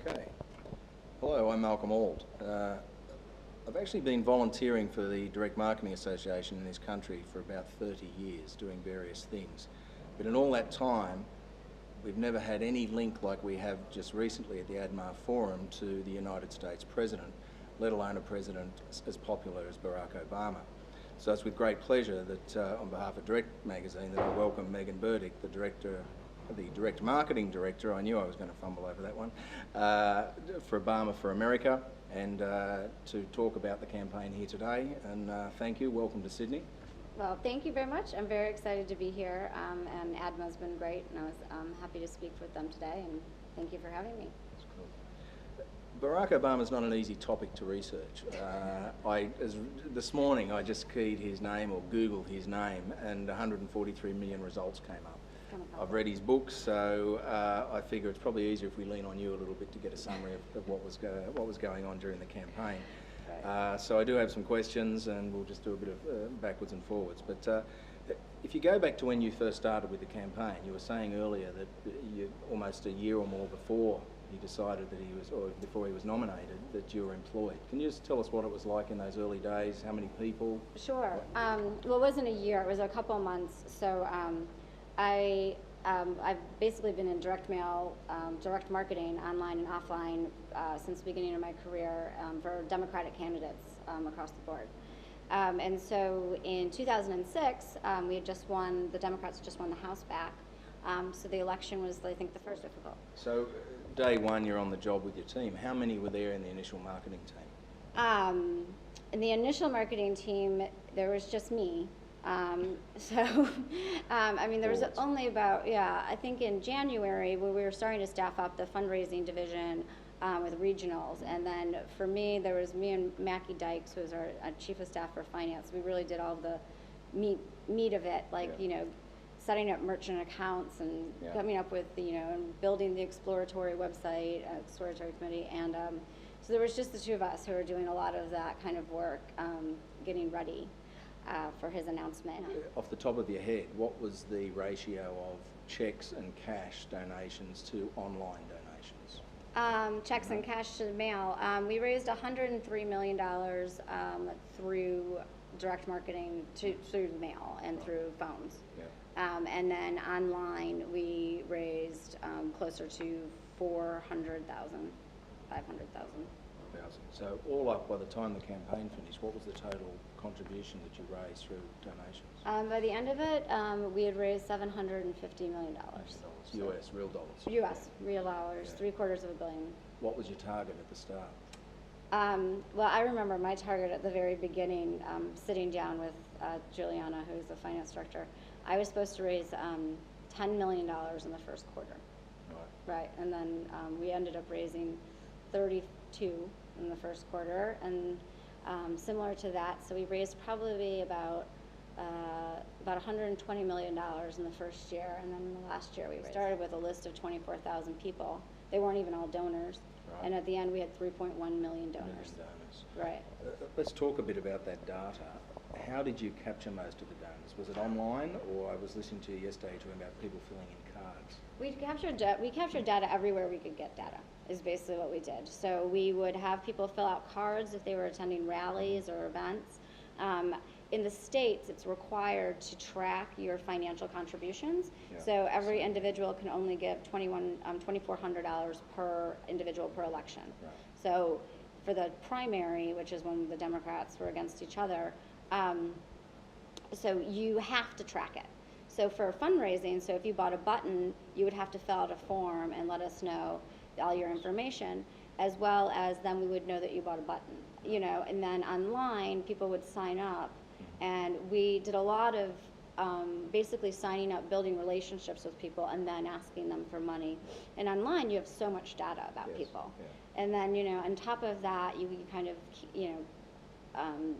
Okay. Hello, I'm Malcom Auld. I've actually been volunteering for the Direct Marketing Association in this country for about 30 years, doing various things. But in all that time, we've never had any link like we have just recently at the ADMA Forum to the United States President, let alone a president as popular as Barack Obama. So it's with great pleasure that on behalf of Direct Magazine that I welcome Meaghan Burdick, the Direct Marketing Director, I knew I was going to fumble over that one, for Obama for America, and to talk about the campaign here today. And thank you. Welcome to Sydney. Well, thank you very much. I'm very excited to be here, and ADMA's been great, and I was happy to speak with them today, and thank you for having me. That's cool. Barack Obama's not an easy topic to research. This morning I just keyed his name or Googled his name, and 143 million results came up. I've read his books, so I figure it's probably easier if we lean on you a little bit to get a summary of what was going on during the campaign. Right. So I do have some questions, and we'll just do a bit of backwards and forwards. But if you go back to when you first started with the campaign, you were saying earlier that you, almost a year or more before he decided that he was, or before he was nominated, that you were employed. Can you just tell us what it was like in those early days? How many people? Sure. Well, it wasn't a year. It was a couple of months. So. I've basically been in direct mail, direct marketing, online and offline, since the beginning of my career for Democratic candidates across the board. And so in 2006, we had just won, the Democrats just won the House back. So the election was, I think, the first difficult. So day one, you're on the job with your team. How many were there in the initial marketing team? In the initial marketing team, there was just me. I mean, there was only about, I think in January when we were starting to staff up the fundraising division with regionals, and then for me, there was me and Mackie Dykes, who was our chief of staff for finance. We really did all the meat of it, like, setting up merchant accounts and coming up with, and building the exploratory website, exploratory committee, and so there was just the two of us who were doing a lot of that kind of work, getting ready for his announcement. Off the top of your head, what was the ratio of checks and cash donations to online donations? Checks and cash to the mail. We raised $103 million through direct marketing, through the mail and through phones. And then online we raised closer to 400,000, 500,000. So all up, by the time the campaign finished, what was the total contribution that you raised through donations? By the end of it, we had raised $750 million. US, real dollars? US, real dollars, $750 million. What was your target at the start? Well, I remember my target at the very beginning, sitting down with Juliana, who's the finance director. I was supposed to raise $10 million in the first quarter. Right, and then we ended up raising 32 in the first quarter, and similar to that, so we raised probably about $120 million in the first year, and then the last year we started with a list of 24,000 people. They weren't even all donors, and at the end we had 3.1 million donors. Right. Let's talk a bit about that data. How did you capture most of the donors? Was it online, or I was listening to you yesterday talking about people filling in cards? We captured data everywhere we could get data, is basically what we did. So we would have people fill out cards if they were attending rallies or events. In the States, it's required to track your financial contributions. So every individual can only give $2,400 per individual per election. So for the primary, which is when the Democrats were against each other, so you have to track it. So for fundraising, so if you bought a button, you would have to fill out a form and let us know all your information, as well as then we would know that you bought a button, and then online people would sign up, and we did a lot of basically signing up, building relationships with people, and then asking them for money. And online you have so much data about people. And then, on top of that, you kind of,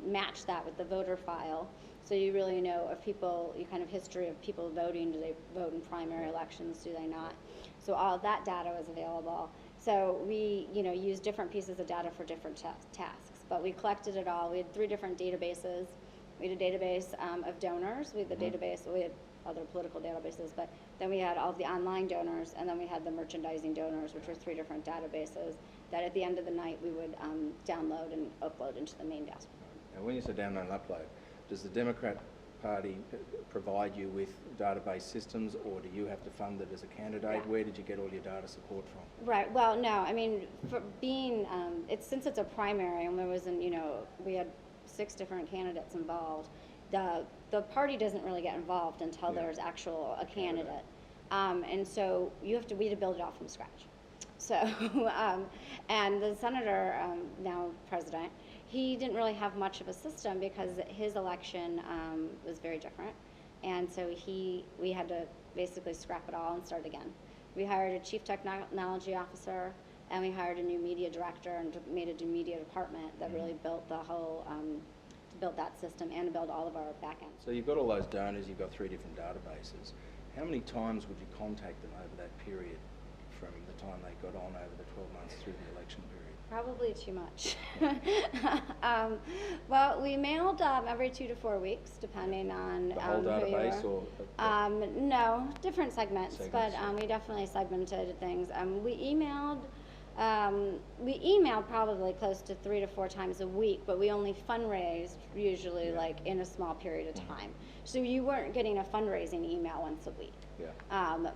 match that with the voter file. So you really know if people, you kind of history of people voting, do they vote in primary elections, do they not? So all of that data was available. So we, used different pieces of data for different tasks, but we collected it all. We had 3 different databases. We had a database of donors. We had the database. We had other political databases, but then we had all of the online donors, and then we had the merchandising donors, which were 3 different databases that at the end of the night we would download and upload into the main dashboard. Now, when you say download and upload, does the Democrat Party provide you with database systems, or do you have to fund it as a candidate? Where did you get all your data support from? Right. Well, no. I mean, for being since it's a primary, and there wasn't, we had 6 different candidates involved. The party doesn't really get involved until there's a candidate, and so we had to build it all from scratch. So, and the senator, now president, he didn't really have much of a system because his election was very different, and so we had to basically scrap it all and start again. We hired a chief technology officer, and we hired a new media director and made a new media department that really built the whole, built that system and to build all of our back end. So you've got all those donors, you've got 3 different databases. How many times would you contact them over that period from the time they got on over the 12 months through the election period? Probably too much. Well, we mailed every 2 to 4 weeks, depending on the whole database, or no, different segments. But we definitely segmented things. We emailed probably close to 3 to 4 times a week, but we only fundraised usually like in a small period of time. So you weren't getting a fundraising email once a week.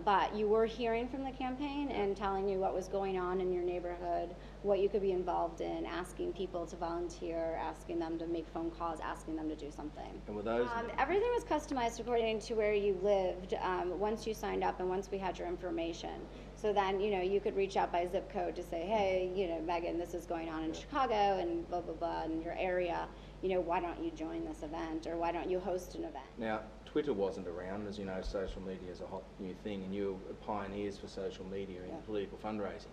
But you were hearing from the campaign and telling you what was going on in your neighborhood, what you could be involved in, asking people to volunteer, asking them to make phone calls, asking them to do something. And were those? Everything was customized according to where you lived once you signed up and once we had your information. So then, you could reach out by zip code to say, hey, Meaghan, this is going on in Chicago and blah, blah, blah, in your area. Why don't you join this event, or why don't you host an event? Now, Twitter wasn't around, as you know, social media is a hot new thing, and you were pioneers for social media in political fundraising.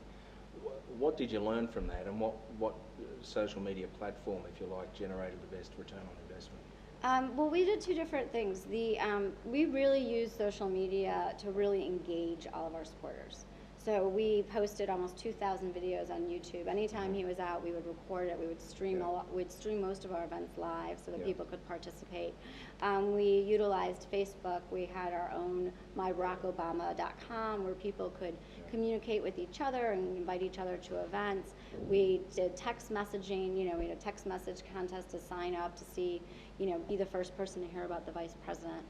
What did you learn from that, and what social media platform, if you like, generated the best return on investment? Well, we did 2 different things. We really used social media to really engage all of our supporters. So we posted almost 2,000 videos on YouTube. Anytime he was out, we would record it. We would stream we'd stream most of our events live so that people could participate. We utilized Facebook. We had our own myBarackObama.com where people could communicate with each other and invite each other to events. We did text messaging. We had a text message contest to sign up to see, be the first person to hear about the vice president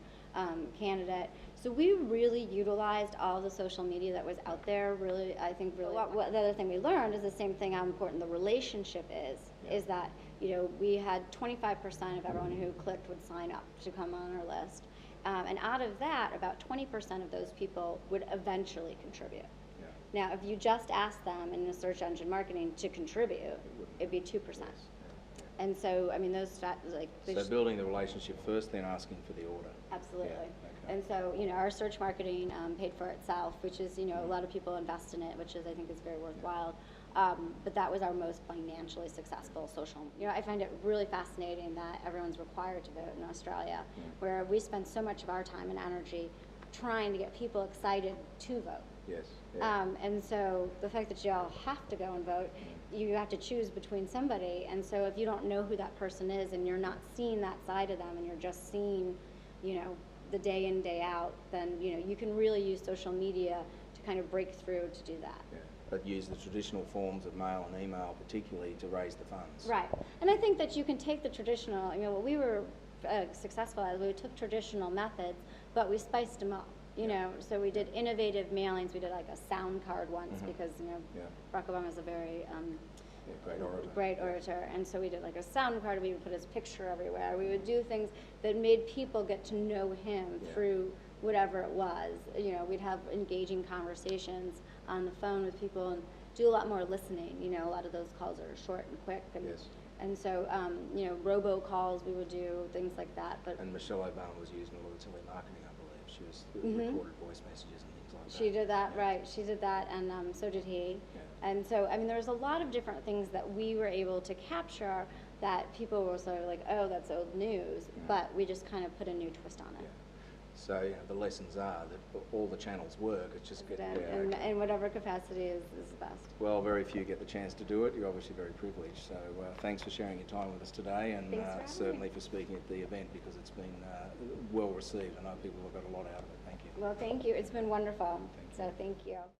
candidate. So we really utilized all the social media that was out there. Really, I think the other thing we learned is the same thing, how important the relationship is that, we had 25% of everyone who clicked would sign up to come on our list. And out of that, about 20% of those people would eventually contribute. Now, if you just ask them in the search engine marketing to contribute, it'd be 2%. And so, I mean, so building the relationship first, then asking for the order. Absolutely. And so, our search marketing paid for itself, which is, a lot of people invest in it, which is, I think, is very worthwhile. But that was our most financially successful social. I find it really fascinating that everyone's required to vote in Australia, where we spend so much of our time and energy trying to get people excited to vote. Yes. And so the fact that you all have to go and vote, you have to choose between somebody. And so if you don't know who that person is and you're not seeing that side of them and you're just seeing, the day in, day out, then, you can really use social media to kind of break through to do that. But use the traditional forms of mail and email particularly to raise the funds. Right. And I think that you can take the traditional, what we were successful at, we took traditional methods, but we spiced them up. So we did innovative mailings. We did like a sound card once because, Barack Obama is a very great orator. And so we did like a sound card. We would put his picture everywhere. We would do things that made people get to know him through whatever it was. We'd have engaging conversations on the phone with people and do a lot more listening. A lot of those calls are short and quick. And, and so, robocalls, we would do things like that. And Michelle Obama was using a lot of telemarketing, I believe. She was recorded voice messages and things like that. She did that, right. She did that, and so did he. And so, I mean, there was a lot of different things that we were able to capture that people were sort of like, oh, that's old news, but we just kind of put a new twist on it. So the lessons are that all the channels work. It's just in whatever capacity is best. well, very few get the chance to do it. You're obviously very privileged. So thanks for sharing your time with us today, and certainly for speaking at the event, because it's been well received. I know people have got a lot out of it. Thank you. Well, thank you. It's been wonderful. So thank you.